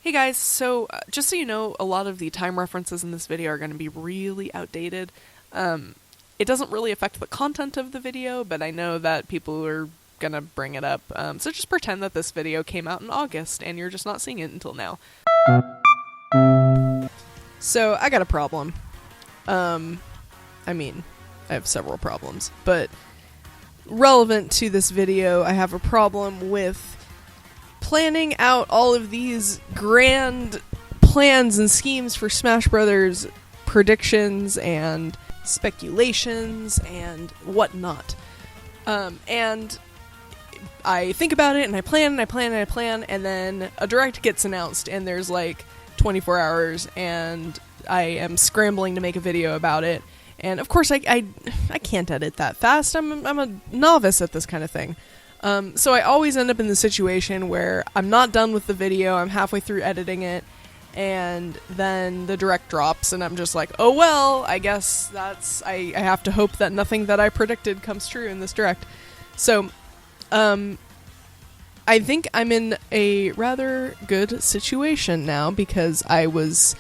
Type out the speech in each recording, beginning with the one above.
Hey guys, so just so you know, a lot of the time references in this video are going to be really outdated. It doesn't really affect the content of the video, but I know that people are going to bring it up. So just pretend that this video came out in August and you're just not seeing it until now. So I got a problem. I mean, I have several problems, but relevant to this video, I have a problem with planning out all of these grand plans and schemes for Smash Brothers predictions and speculations and whatnot. And I think about it and I plan and I plan and I plan, and then a direct gets announced and there's like 24 hours and I am scrambling to make a video about it. And of course I can't edit that fast. I'm a novice at this kind of thing. So I always end up in the situation where I'm not done with the video, I'm halfway through editing it, and then the direct drops, and I'm just like, oh well, I guess I have to hope that nothing that I predicted comes true in this direct. So, I think I'm in a rather good situation now, because I was,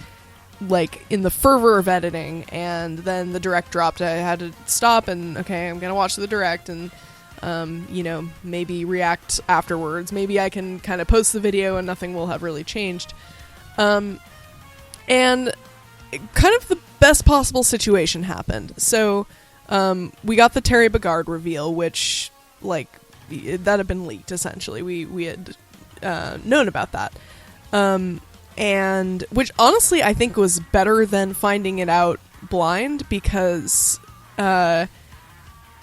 like, in the fervor of editing, and then the direct dropped. I had to stop, and okay, I'm gonna watch the direct, and maybe react afterwards. Maybe I can kind of post the video and nothing will have really changed. And kind of the best possible situation happened. So, we got the Terry Bogard reveal, which, like, that had been leaked, essentially. We had, known about that. And, which honestly I think was better than finding it out blind, because,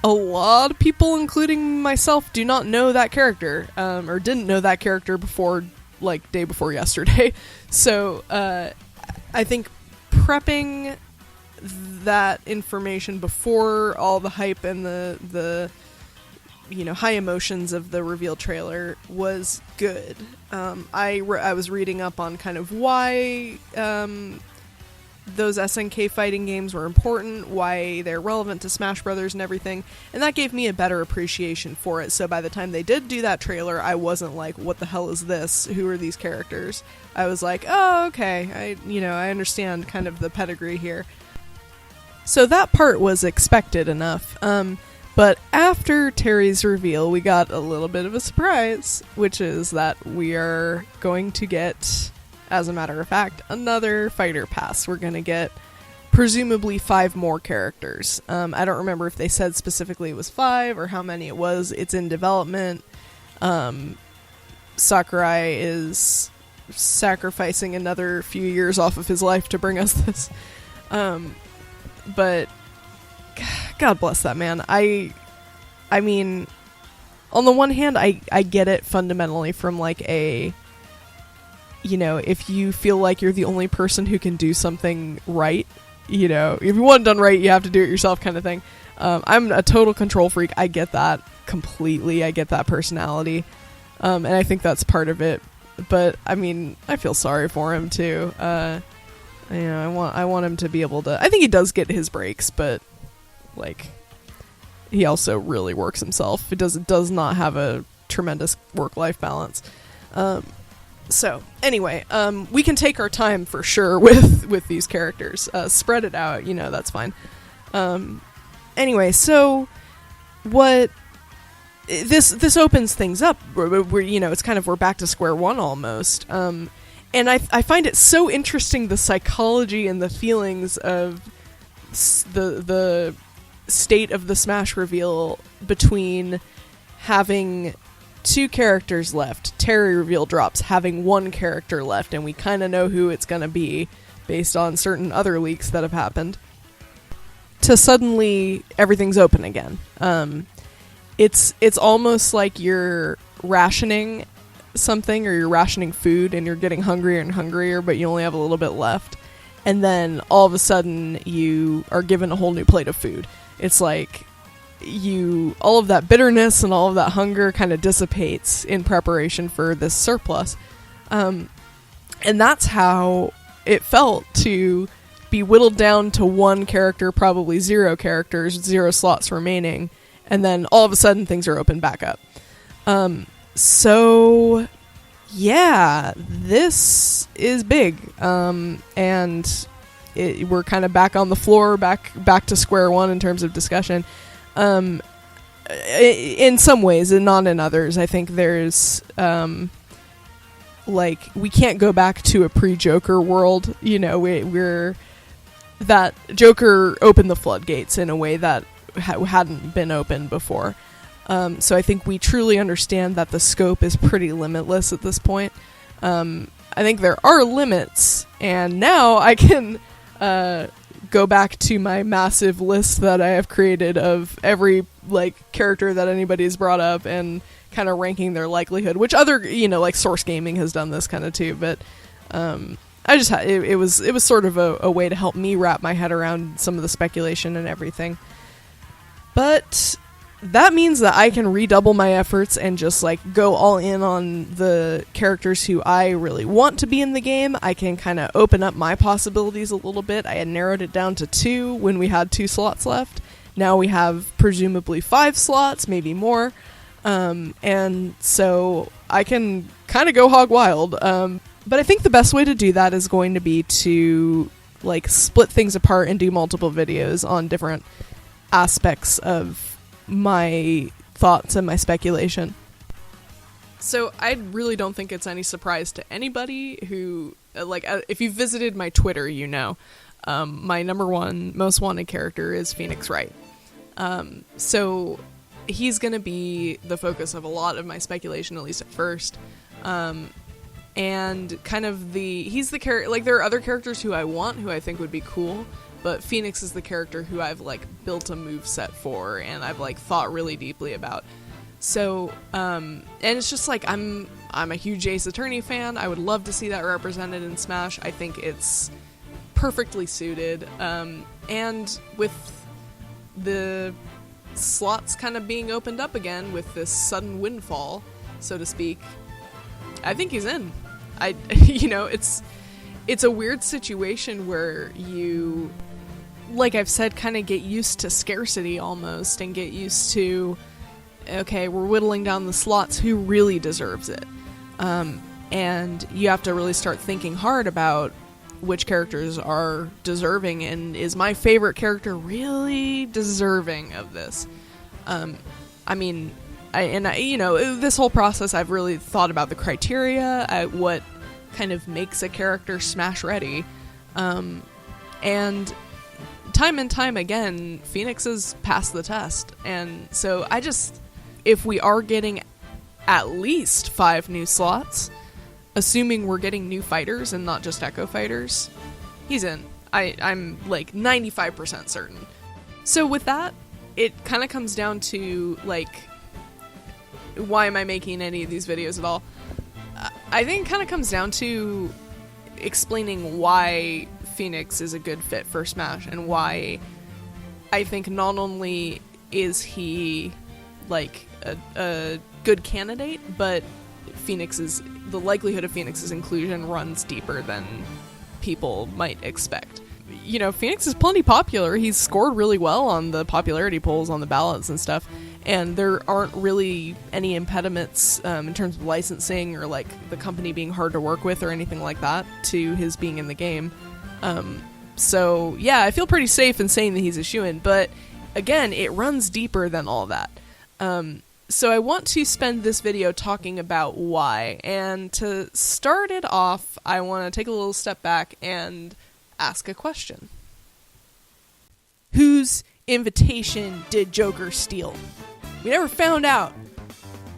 a lot of people, including myself, do not know that character, or didn't know that character before, like, day before yesterday. So, I think prepping that information before all the hype and the high emotions of the reveal trailer was good. I was reading up on kind of why, those SNK fighting games were important, why they're relevant to Smash Brothers and everything, and that gave me a better appreciation for it. So by the time they did do that trailer, I wasn't like, what the hell is this? Who are these characters? I was like, oh, okay, I understand kind of the pedigree here. So that part was expected enough. But after Terry's reveal, we got a little bit of a surprise, which is that we are going to get, as a matter of fact, another fighter pass. We're going to get presumably 5 more characters. I don't remember if they said specifically it was 5 or how many it was. It's in development. Sakurai is sacrificing another few years off of his life to bring us this. But God bless that man. I mean, on the one hand, I get it fundamentally from like a, if you feel like you're the only person who can do something right, if you want it done right, you have to do it yourself kind of thing. I'm a total control freak. I get that completely. I get that personality. And I think that's part of it. But, I mean, I feel sorry for him, too. I want him to be able to... I think he does get his breaks, but, like, he also really works himself. He does not have a tremendous work-life balance. So, anyway, we can take our time for sure with these characters. Spread it out, that's fine. Anyway, so what this opens things up. We're it's kind of, we're back to square one almost. And I find it so interesting, the psychology and the feelings of the state of the Smash reveal between having 2 characters left, Terry reveal drops, having 1 character left, and we kind of know who it's going to be based on certain other leaks that have happened, to suddenly everything's open again. It's almost like you're rationing something, or you're rationing food, and you're getting hungrier and hungrier, but you only have a little bit left, and then all of a sudden you are given a whole new plate of food. It's like all of that bitterness and all of that hunger kind of dissipates in preparation for this surplus. And that's how it felt to be whittled down to 1 character, probably 0 characters, 0 slots remaining, and then all of a sudden things are opened back up. So yeah, this is big. And we're kind of back on the floor, back to square one in terms of discussion. In some ways and not in others. I think there's like, we can't go back to a pre-Joker world. You know, we're that Joker opened the floodgates in a way that hadn't been opened before. So I think we truly understand that the scope is pretty limitless at this point. I think there are limits, and now I can go back to my massive list that I have created of every like character that anybody's brought up and kind of ranking their likelihood, which other, you know, like Source Gaming has done this kind of too, but I just it was sort of a way to help me wrap my head around some of the speculation and everything. But that means that I can redouble my efforts and just like go all in on the characters who I really want to be in the game. I can kind of open up my possibilities a little bit. I had narrowed it down to 2 when we had 2 slots left. Now we have presumably 5 slots, maybe more. And so I can kind of go hog wild. But I think the best way to do that is going to be to like split things apart and do multiple videos on different aspects of my thoughts and my speculation. So I really don't think it's any surprise to anybody who, like, if you've visited my Twitter, you know, my number 1 most wanted character is Phoenix Wright. So he's gonna be the focus of a lot of my speculation, at least at first. And kind of he's the character, like, there are other characters who I want, who I think would be cool, but Phoenix is the character who I've, like, built a moveset for, and I've, like, thought really deeply about. So, and it's just, like, I'm a huge Ace Attorney fan. I would love to see that represented in Smash. I think it's perfectly suited. And with the slots kind of being opened up again with this sudden windfall, so to speak, I think he's in. You know, it's a weird situation where you, like I've said, kind of get used to scarcity almost, and get used to, okay, we're whittling down the slots, who really deserves it? And you have to really start thinking hard about which characters are deserving, and is my favorite character really deserving of this? I mean, you know, this whole process I've really thought about the criteria, what kind of makes a character Smash ready, and time and time again, Phoenix has passed the test. And so if we are getting at least 5 new slots, assuming we're getting new fighters and not just Echo fighters, he's in. I'm like 95% certain. So with that, it kind of comes down to, like, why am I making any of these videos at all? I think it kind of comes down to explaining why Phoenix is a good fit for Smash, and why I think not only is he, like, a good candidate, but the likelihood of Phoenix's inclusion runs deeper than people might expect. You know, Phoenix is plenty popular. He's scored really well on the popularity polls, on the ballots and stuff, and there aren't really any impediments in terms of licensing or, like, the company being hard to work with or anything like that to his being in the game. So yeah, I feel pretty safe in saying that he's a shoo-in, but again, it runs deeper than all that. So I want to spend this video talking about why, and to start it off, I want to take a little step back and ask a question. Whose invitation did Joker steal? We never found out.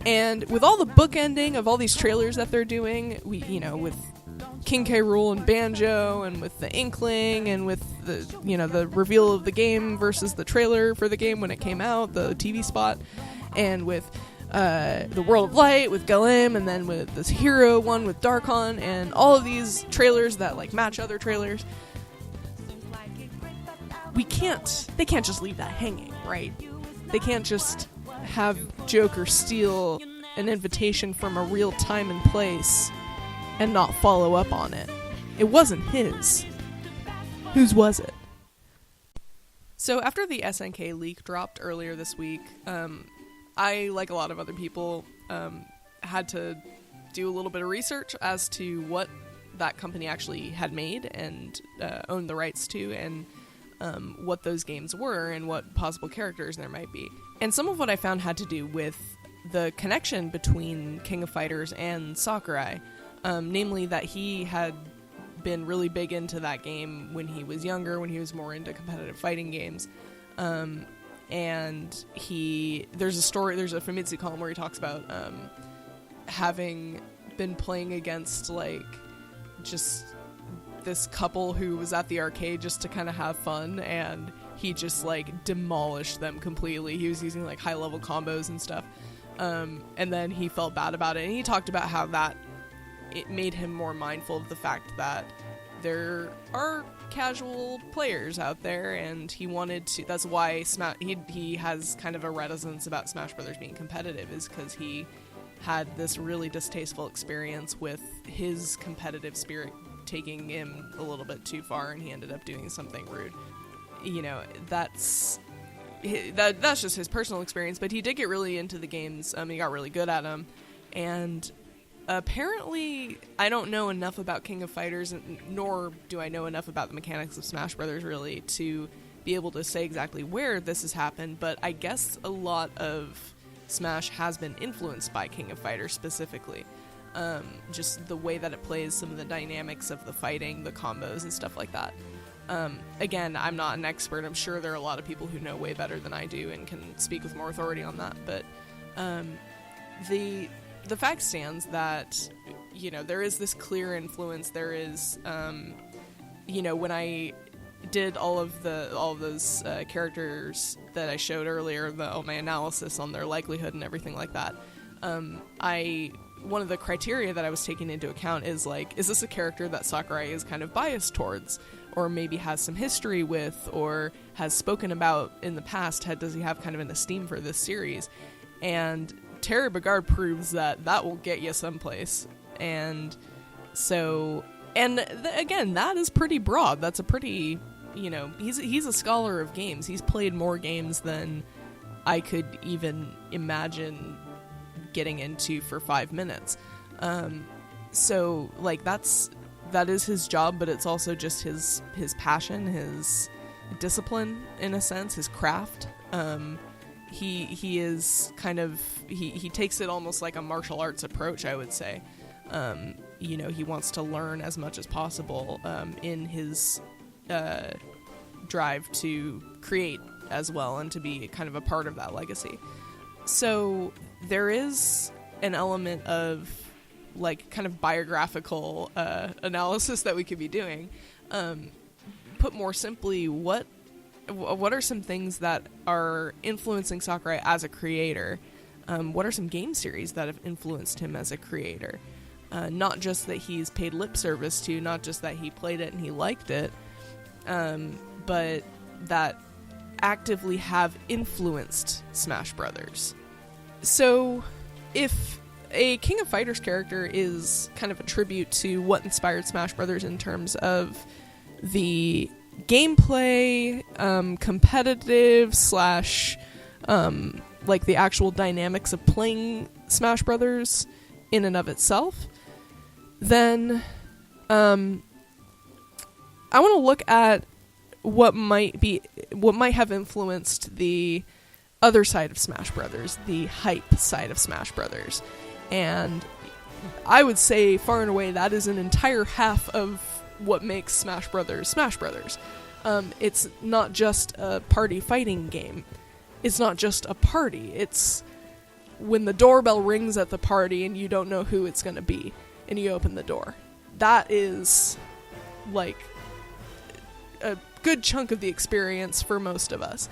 And with all the bookending of all these trailers that they're doing, with King K. Rool and Banjo, and with the Inkling, and with the reveal of the game versus the trailer for the game when it came out, the TV spot, and with the World of Light with Galim, and then with this Hero one with Darkon, and all of these trailers that, like, match other trailers, they can't just leave that hanging, right? They can't just have Joker steal an invitation from a real time and place and not follow up on it. It wasn't his. Whose was it? So after the SNK leak dropped earlier this week, I, like a lot of other people, had to do a little bit of research as to what that company actually had made and owned the rights to, and what those games were and what possible characters there might be. And some of what I found had to do with the connection between King of Fighters and Sakurai, namely that he had been really big into that game when he was younger, when he was more into competitive fighting games. And there's a Famitsu column where he talks about having been playing against like just this couple who was at the arcade just to kind of have fun, and he just like demolished them completely. He was using like high level combos and stuff, and then he felt bad about it, and he talked about how that it made him more mindful of the fact that there are casual players out there, and he wanted to. That's why he has kind of a reticence about Smash Brothers being competitive, is because he had this really distasteful experience with his competitive spirit taking him a little bit too far, and he ended up doing something rude. You know, that's just his personal experience, but he did get really into the games. He got really good at them, and apparently I don't know enough about King of Fighters, nor do I know enough about the mechanics of Smash Brothers really to be able to say exactly where this has happened, but I guess a lot of Smash has been influenced by King of Fighters specifically. Just the way that it plays, some of the dynamics of the fighting, the combos and stuff like that. Again, I'm not an expert. I'm sure there are a lot of people who know way better than I do and can speak with more authority on that, but the fact stands that, you know, there is this clear influence. There is, you know, when I did all of those characters that I showed earlier, all my analysis on their likelihood and everything like that, one of the criteria that I was taking into account is like, is this a character that Sakurai is kind of biased towards, or maybe has some history with, or has spoken about in the past? Does he have kind of an esteem for this series? And Terry Bogard proves that will get you someplace. And so, again, that is pretty broad. That's a pretty, you know, he's a scholar of games. He's played more games than I could even imagine getting into for 5 minutes. So like that is his job, but it's also just his passion, his discipline in a sense, his craft. He is kind of, he takes it almost like a martial arts approach, I would say. You know, he wants to learn as much as possible in his drive to create as well, and to be kind of a part of that legacy. So there is an element of like kind of biographical analysis that we could be doing. Put more simply, what are some things that are influencing Sakurai as a creator? What are some game series that have influenced him as a creator? Not just that he's paid lip service to, not just that he played it and he liked it, but that actively have influenced Smash Brothers. So if a King of Fighters character is kind of a tribute to what inspired Smash Brothers in terms of the gameplay, competitive / like the actual dynamics of playing Smash Brothers in and of itself, then I want to look at what might have influenced the other side of Smash Brothers, the hype side of Smash Brothers. And I would say far and away that is an entire half of what makes Smash Brothers Smash Brothers. It's not just a party fighting game. It's not just a party. It's when the doorbell rings at the party and you don't know who it's going to be, and you open the door. That is like a good chunk of the experience for most of us.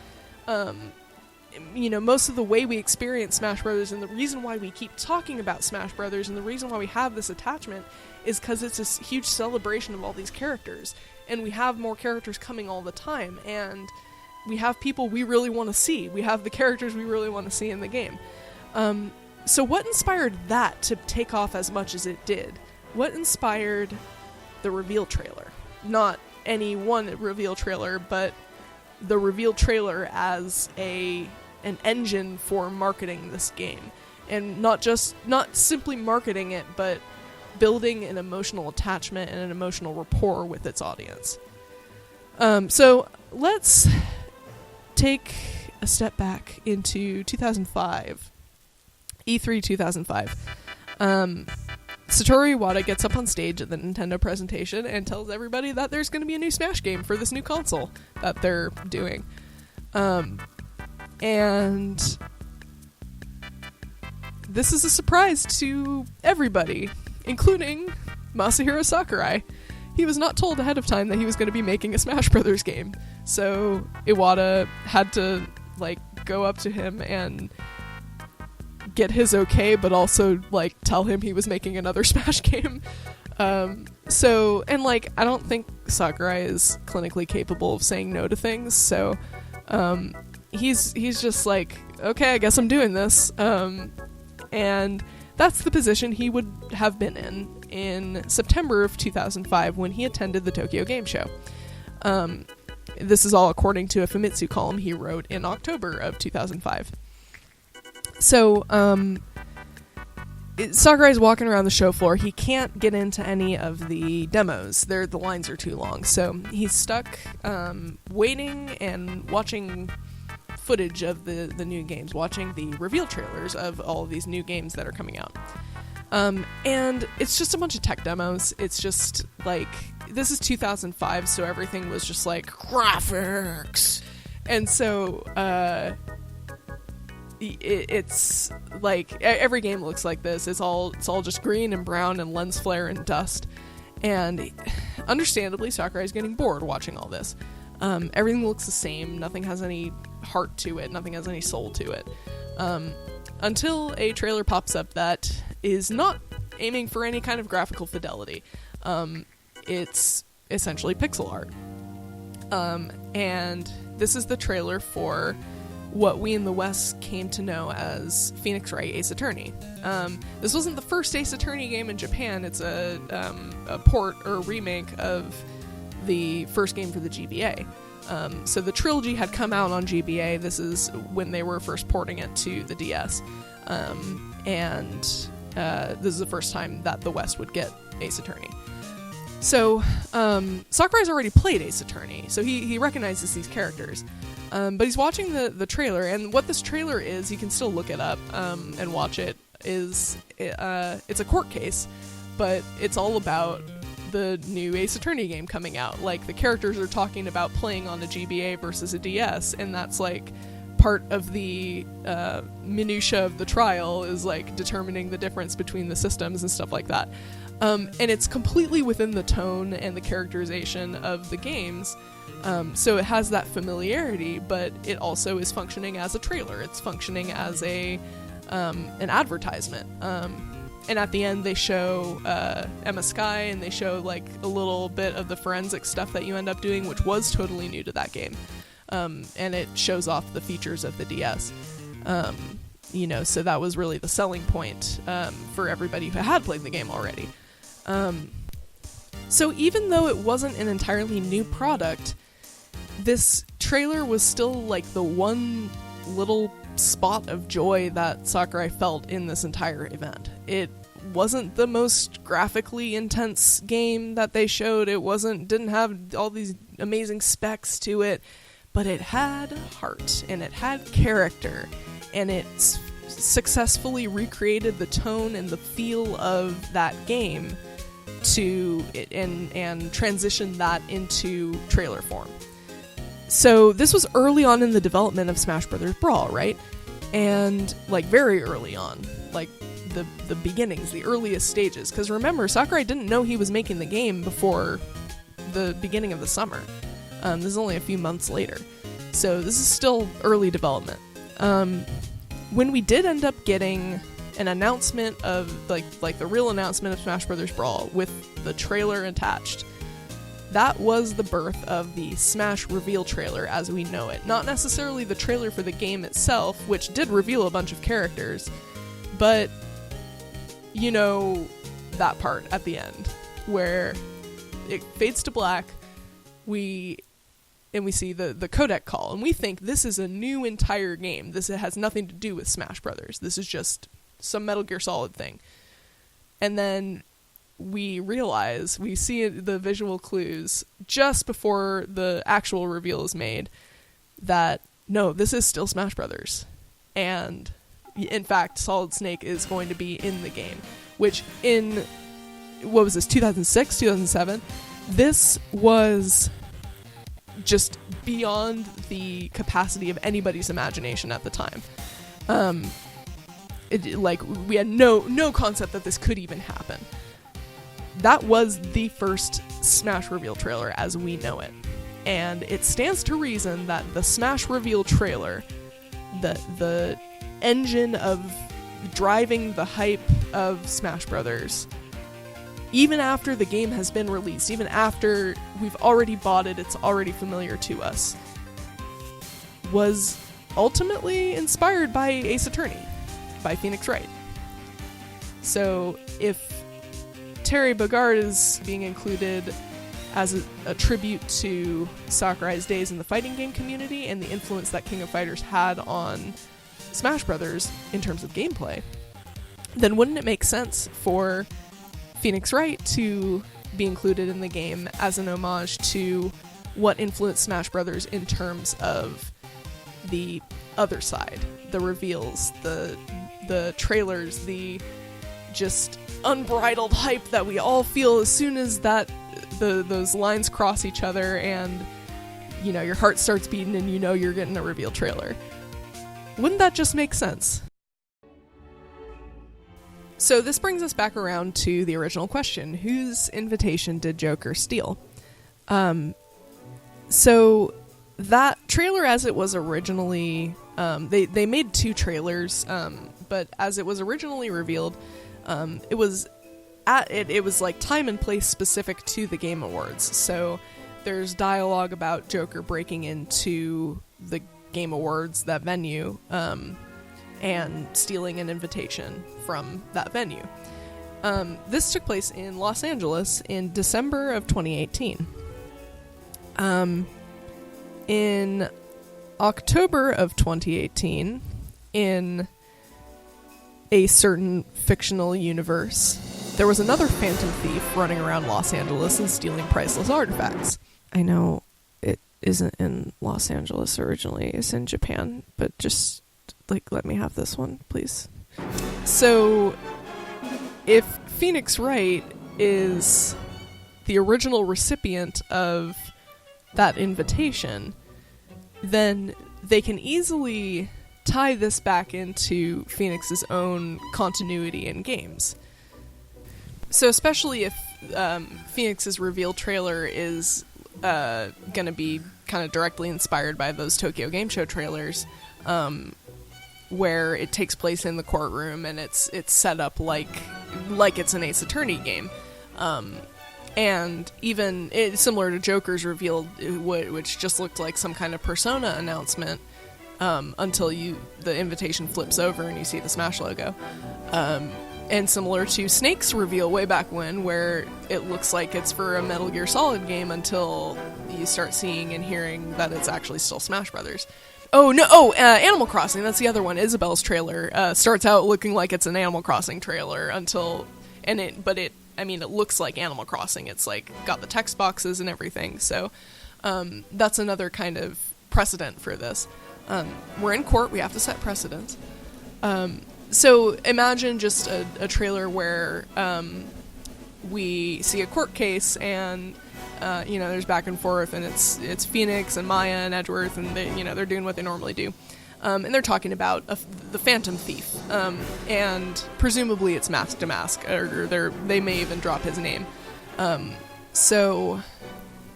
You know, most of the way we experience Smash Brothers, and the reason why we keep talking about Smash Brothers, and the reason why we have this attachment, is because it's this huge celebration of all these characters, and we have more characters coming all the time, and we have people we really want to see. We have the characters we really want to see in the game. So what inspired that to take off as much as it did? What inspired the reveal trailer? Not any one reveal trailer, but the reveal trailer as an engine for marketing this game. and not simply marketing it, but building an emotional attachment and an emotional rapport with its audience. So let's take a step back into 2005, E3 2005. Satoru Iwata gets up on stage at the Nintendo presentation and tells everybody that there's going to be a new Smash game for this new console that they're doing. And this is a surprise to everybody, including Masahiro Sakurai. He was not told ahead of time that he was going to be making a Smash Brothers game. So Iwata had to, go up to him and get his okay, but also, tell him he was making another Smash game. I don't think Sakurai is clinically capable of saying no to things, so, he's just okay, I guess I'm doing this. And that's the position he would have been in September of 2005 when he attended the Tokyo Game Show. This is all according to a Famitsu column he wrote in October of 2005. So, Sakurai's walking around the show floor. He can't get into any of the demos. The lines are too long. So he's stuck waiting and watching footage of the new games, watching the reveal trailers of all of these new games that are coming out. And it's just a bunch of tech demos. It's just this is 2005, so everything was just graphics. And so it's every game looks like this. It's all just green and brown and lens flare and dust. And understandably, Sakurai's getting bored watching all this. Everything looks the same. Nothing has any heart to it. Nothing has any soul to it. Until a trailer pops up that is not aiming for any kind of graphical fidelity. It's essentially pixel art. And this is the trailer for what we in the West came to know as Phoenix Wright Ace Attorney. This wasn't the first Ace Attorney game in Japan. It's a port or remake of the first game for the GBA. So the trilogy had come out on GBA. This is when they were first porting it to the DS. And this is the first time that the West would get Ace Attorney. So Sakurai's already played Ace Attorney, so he recognizes these characters. But he's watching the trailer, and what this trailer is, you can still look it up and watch it, it's a court case, but it's all about the new Ace Attorney game coming out. The characters are talking about playing on a GBA versus a DS, and that's part of the minutia of the trial is determining the difference between the systems and stuff like that. And it's completely within the tone and the characterization of the games. So it has that familiarity, but it also is functioning as a trailer. It's functioning as an advertisement. And at the end, they show Emma Sky, and they show a little bit of the forensic stuff that you end up doing, which was totally new to that game. And it shows off the features of the DS. So that was really the selling point for everybody who had played the game already. So even though it wasn't an entirely new product, this trailer was still the one little spot of joy that Sakurai felt in this entire event. It wasn't the most graphically intense game that they showed. It didn't have all these amazing specs to it, but it had heart and it had character, and it successfully recreated the tone and the feel of that game to it and transitioned that into trailer form. So this was early on in the development of Smash Bros. Brawl, right? And very early on, the beginnings, the earliest stages. Because remember, Sakurai didn't know he was making the game before the beginning of the summer. This is only a few months later. So this is still early development. When we did end up getting an announcement of, the real announcement of Smash Bros. Brawl with the trailer attached, that was the birth of the Smash reveal trailer as we know it. Not necessarily the trailer for the game itself, which did reveal a bunch of characters, but that part at the end where it fades to black, we see the codec call, and we think this is a new entire game. It has nothing to do with Smash Brothers. This is just some Metal Gear Solid thing. And then we see the visual clues just before the actual reveal is made that, no, this is still Smash Brothers. And in fact, Solid Snake is going to be in the game, which in, what was this, 2006, 2007? This was just beyond the capacity of anybody's imagination at the time. We had no concept that this could even happen. That was the first Smash reveal trailer as we know it. And it stands to reason that the Smash reveal trailer, the engine of driving the hype of Smash Brothers, even after the game has been released, even after we've already bought it, it's already familiar to us, was ultimately inspired by Ace Attorney, by Phoenix Wright. So if Terry Bogard is being included as a tribute to Sakurai's days in the fighting game community and the influence that King of Fighters had on Smash Brothers in terms of gameplay, then wouldn't it make sense for Phoenix Wright to be included in the game as an homage to what influenced Smash Brothers in terms of the other side, the reveals, the trailers, the just unbridled hype that we all feel as soon as those lines cross each other and, you know, your heart starts beating and you know you're getting a reveal trailer. Wouldn't that just make sense? So this brings us back around to the original question. Whose invitation did Joker steal? So that trailer, as it was originally... They made 2 trailers, but as it was originally revealed, it was like time and place specific to the Game Awards. So there's dialogue about Joker breaking into the Game Awards, that venue, and stealing an invitation from that venue. This took place in Los Angeles in December of 2018. In October of 2018, in a certain fictional universe, there was another phantom thief running around Los Angeles and stealing priceless artifacts. I know it isn't in Los Angeles originally, it's in Japan, but just, let me have this one, please. So, if Phoenix Wright is the original recipient of that invitation, then they can easily tie this back into Phoenix's own continuity in games. So especially if Phoenix's reveal trailer is going to be kind of directly inspired by those Tokyo Game Show trailers, where it takes place in the courtroom and it's set up like it's an Ace Attorney game. And even similar to Joker's reveal, which just looked like some kind of Persona announcement, until the invitation flips over and you see the Smash logo. And similar to Snake's reveal way back when, where it looks like it's for a Metal Gear Solid game until you start seeing and hearing that it's actually still Smash Brothers. Animal Crossing, that's the other one. Isabel's trailer starts out looking like it's an Animal Crossing trailer it looks like Animal Crossing. It's got the text boxes and everything. So that's another kind of precedent for this. We're in court. We have to set precedents. So imagine just a trailer where we see a court case and there's back and forth, and it's Phoenix and Maya and Edgeworth, and they're doing what they normally do. And they're talking about the Phantom Thief, and presumably it's Mask to Mask, or they may even drop his name. So,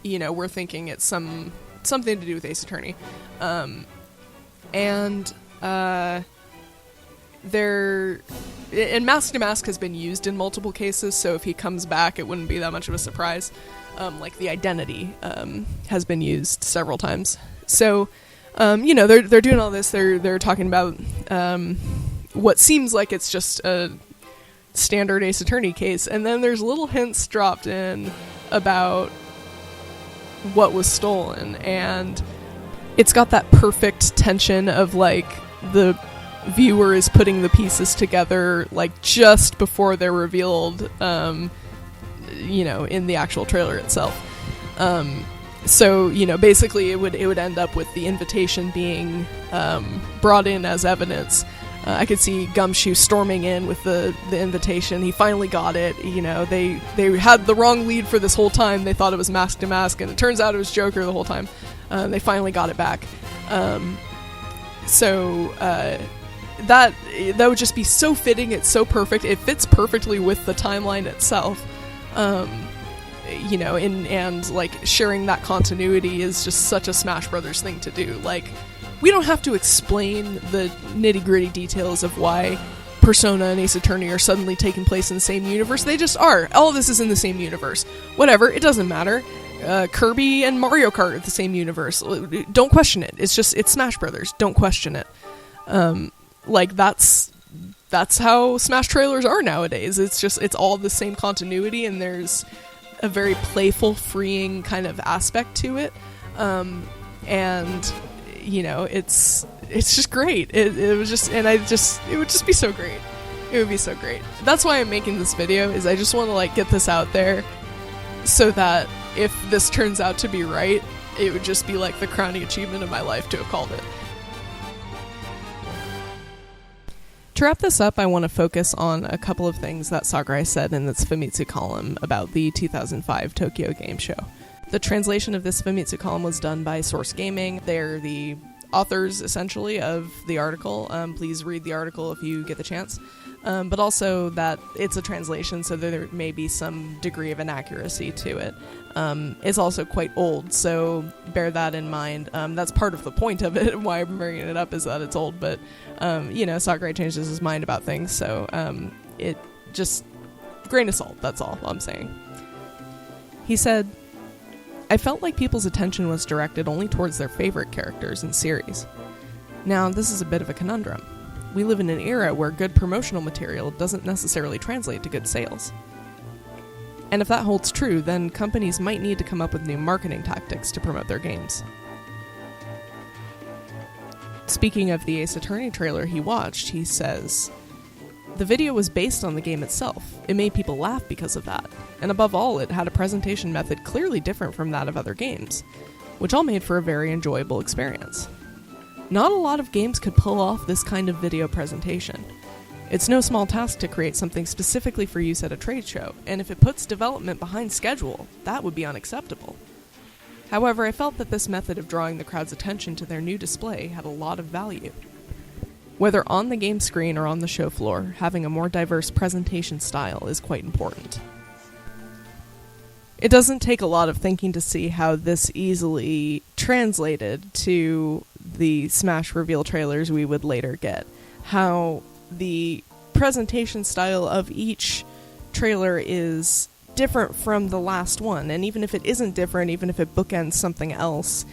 we're thinking it's something to do with Ace Attorney, and Mask to Mask has been used in multiple cases, so if he comes back, it wouldn't be that much of a surprise. The identity has been used several times, so. They're doing all this. They're talking about what seems like it's just a standard Ace Attorney case, and then there's little hints dropped in about what was stolen, and it's got that perfect tension of the viewer is putting the pieces together, like, just before they're revealed, you know, in the actual trailer itself. So, you know, basically it would end up with the invitation being brought in as evidence. I could see Gumshoe storming in with the invitation. He finally got it. You know, they had the wrong lead for this whole time. They thought it was Mask to Mask, and it turns out it was Joker the whole time. They finally got it back. So that would just be so fitting. It's so perfect. It fits perfectly with the timeline itself. You know, and like sharing that continuity is just such a Smash Brothers thing to do. Like, we don't have to explain the nitty-gritty details of why Persona and Ace Attorney are suddenly taking place in the same universe. They just are. All of this is in the same universe. Whatever, it doesn't matter. Kirby and Mario Kart are the same universe. Don't question it. It's Smash Brothers. Don't question it. Like, that's how Smash trailers are nowadays. It's all the same continuity, and there's a very playful, freeing kind of aspect to it. And you know, it's just great. It would just be so great. It would be so great. That's why I'm making this video, is I just want to, like, get this out there so that if this turns out to be right, it would just be like the crowning achievement of my life to have called it. To wrap this up, I want to focus on a couple of things that Sakurai said in its Famitsu column about the 2005 Tokyo Game Show. The translation of this Famitsu column was done by Source Gaming. They're the authors, essentially, of the article. Please read the article if you get the chance. But also that it's a translation, so there may be some degree of inaccuracy to it. It's also quite old, so bear that in mind. That's part of the point of it, why I'm bringing it up, is that it's old, but, you know, Sakurai changes his mind about things, so it just, grain of salt, that's all I'm saying. He said, "I felt like people's attention was directed only towards their favorite characters and series. Now, this is a bit of a conundrum. We live in an era where good promotional material doesn't necessarily translate to good sales. And if that holds true, then companies might need to come up with new marketing tactics to promote their games." Speaking of the Ace Attorney trailer he watched, he says, "The video was based on the game itself. It made people laugh because of that. And above all, it had a presentation method clearly different from that of other games, which all made for a very enjoyable experience. Not a lot of games could pull off this kind of video presentation. It's no small task to create something specifically for use at a trade show, and if it puts development behind schedule, that would be unacceptable. However, I felt that this method of drawing the crowd's attention to their new display had a lot of value. Whether on the game screen or on the show floor, having a more diverse presentation style is quite important." It doesn't take a lot of thinking to see how this easily translated to the Smash reveal trailers we would later get. How the presentation style of each trailer is different from the last one, and even if it isn't different, even if it bookends something else,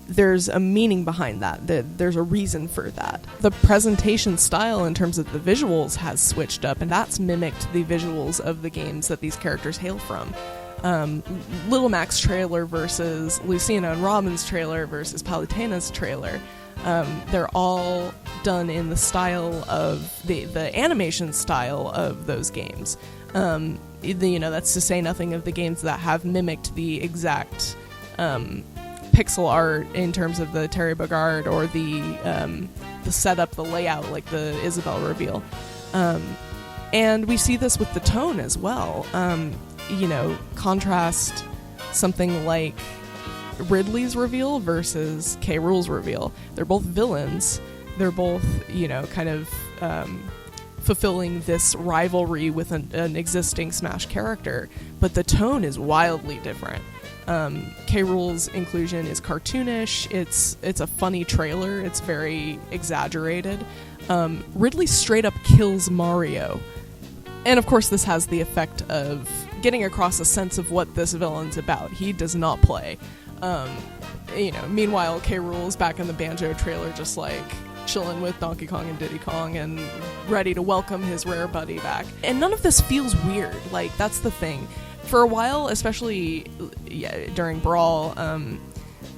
there's a meaning behind that. There's a reason for that. The presentation style in terms of the visuals has switched up, and that's mimicked the visuals of the games that these characters hail from. Little Mac's trailer versus Lucina and Robin's trailer versus Palutena's trailer. They're all done in the style of the animation style of those games. You know, that's to say nothing of the games that have mimicked the exact pixel art in terms of the Terry Bogard or the setup, the layout, like the Isabelle reveal. And we see this with the tone as well. You know, contrast something like Ridley's reveal versus K. Rool's reveal. They're both villains. They're both, you know, kind of fulfilling this rivalry with an existing Smash character, but the tone is wildly different. K. Rool's inclusion is cartoonish. It's a funny trailer. It's very exaggerated. Ridley straight up kills Mario. And of course this has the effect of getting across a sense of what this villain's about. He does not play. You know, meanwhile, K. Rool's back in the Banjo trailer just like chilling with Donkey Kong and Diddy Kong and ready to welcome his rare buddy back. And none of this feels weird. Like, that's the thing. For a while, especially during Brawl,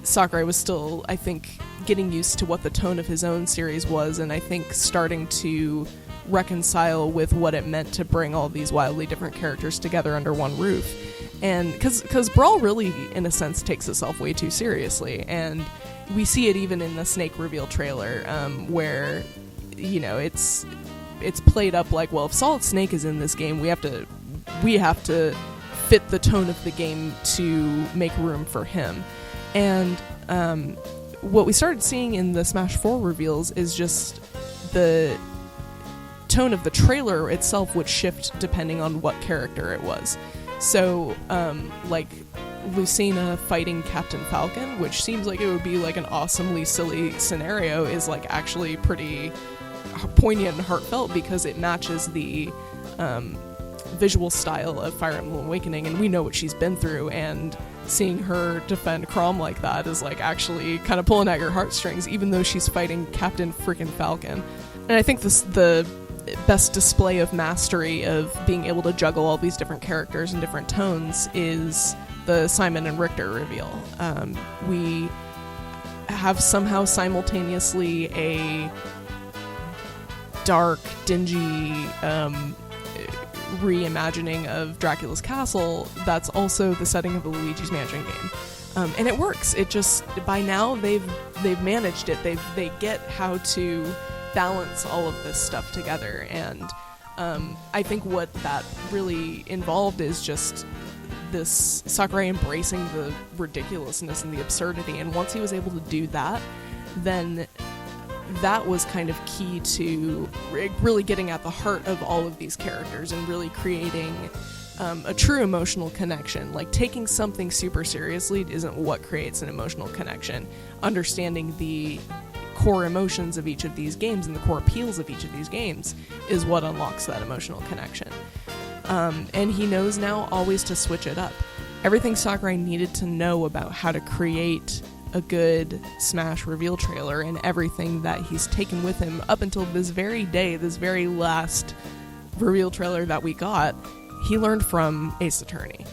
Sakurai was still, I think, getting used to what the tone of his own series was, and I think starting to reconcile with what it meant to bring all these wildly different characters together under one roof. And because Brawl really, in a sense, takes itself way too seriously, and we see it even in the Snake reveal trailer, where, you know, it's played up like, well, if Solid Snake is in this game, we have to fit the tone of the game to make room for him. And what we started seeing in the Smash 4 reveals is just the tone of the trailer itself would shift depending on what character it was. So, like, Lucina fighting Captain Falcon, which seems like it would be like an awesomely silly scenario, is like actually pretty poignant and heartfelt because it matches the visual style of Fire Emblem Awakening, and we know what she's been through, and seeing her defend Chrom like that is like actually kind of pulling at your heartstrings, even though she's fighting Captain freaking Falcon. And I think the best display of mastery of being able to juggle all these different characters and different tones is the Simon and Richter reveal. We have somehow simultaneously a dark, dingy reimagining of Dracula's Castle that's also the setting of a Luigi's Mansion game. And it works. It just, by now they've managed it. They get how to balance all of this stuff together, and I think what that really involved is just this Sakurai embracing the ridiculousness and the absurdity, and once he was able to do that, then that was kind of key to really getting at the heart of all of these characters and really creating a true emotional connection. Like, taking something super seriously isn't what creates an emotional connection. Understanding the core emotions of each of these games and the core appeals of each of these games is what unlocks that emotional connection. And he knows now always to switch it up. Everything Sakurai needed to know about how to create a good Smash reveal trailer, and everything that he's taken with him up until this very day, this very last reveal trailer that we got, he learned from Ace Attorney.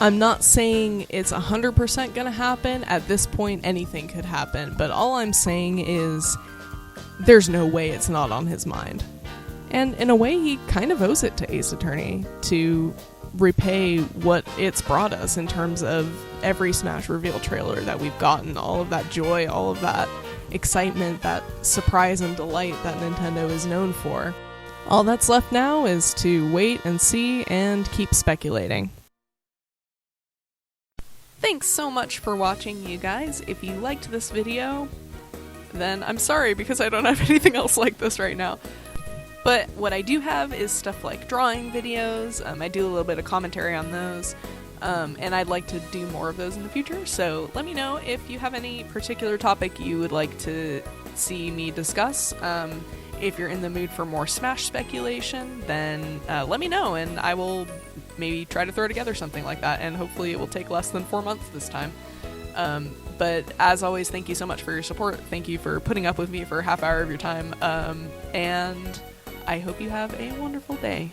I'm not saying it's 100% gonna happen. At this point, anything could happen, but all I'm saying is there's no way it's not on his mind. And in a way, he kind of owes it to Ace Attorney to repay what it's brought us in terms of every Smash reveal trailer that we've gotten, all of that joy, all of that excitement, that surprise and delight that Nintendo is known for. All that's left now is to wait and see and keep speculating. Thanks so much for watching, you guys. If you liked this video, then I'm sorry because I don't have anything else like this right now. But what I do have is stuff like drawing videos. I do a little bit of commentary on those, and I'd like to do more of those in the future. So let me know if you have any particular topic you would like to see me discuss. If you're in the mood for more Smash speculation, then let me know, and I will maybe try to throw together something like that, and hopefully it will take less than 4 months this time. But as always, thank you so much for your support. Thank you for putting up with me for a half hour of your time, and I hope you have a wonderful day.